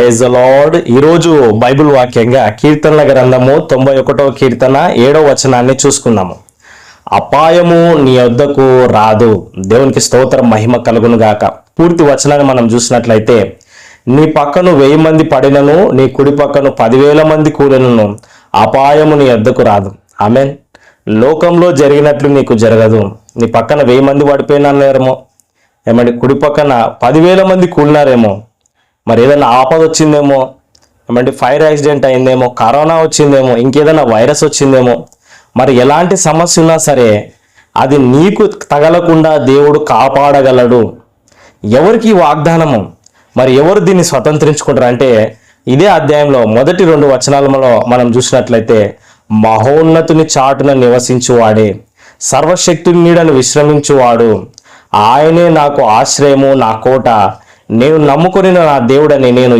Praise the lord. ఈరోజు Bible వాక్యంగా కీర్తనల గ్రంథము 91వ కీర్తన 7వ వచనాన్ని చూసుకుందాము. అపాయము నీ యొద్దకు రాదు. దేవునికి స్తోత్రం, మహిమ కలుగును గాక. పూర్తి వచనాన్ని మనం చూసినట్లయితే, నీ పక్కను 1000 మంది పడినను, నీ కుడి పక్కను 10,000 మంది కూలినను, అపాయము నీ యొద్దకు రాదు. ఆమేన్. లోకంలో జరిగినట్లు నీకు జరగదు. నీ పక్కన 1000 మంది పడిపోయినారేమో, ఏమంటే కుడి పక్కన 10,000 మంది కూలినారేమో, మరి ఏదైనా ఆపద వచ్చిందేమో, ఏమంటే ఫైర్ యాక్సిడెంట్ అయిందేమో, కరోనా వచ్చిందేమో, ఇంకేదైనా వైరస్ వచ్చిందేమో, మరి ఎలాంటి సమస్య ఉన్నా సరే అది నీకు తగలకుండా దేవుడు కాపాడగలడు. ఎవరికి ఈ వాగ్దానము? మరి ఎవరు దీన్ని స్వతంత్రించుకుంటారు అంటే, ఇదే అధ్యాయంలో మొదటి 2 వచనాలలో మనం చూసినట్లయితే, మహోన్నతుని చాటున నివసించువాడే, సర్వశక్తుని నీడను విశ్రమించువాడు, ఆయనే నాకు ఆశ్రయము, నా కోట, నేను నమ్ముకుని నా దేవుడని నేను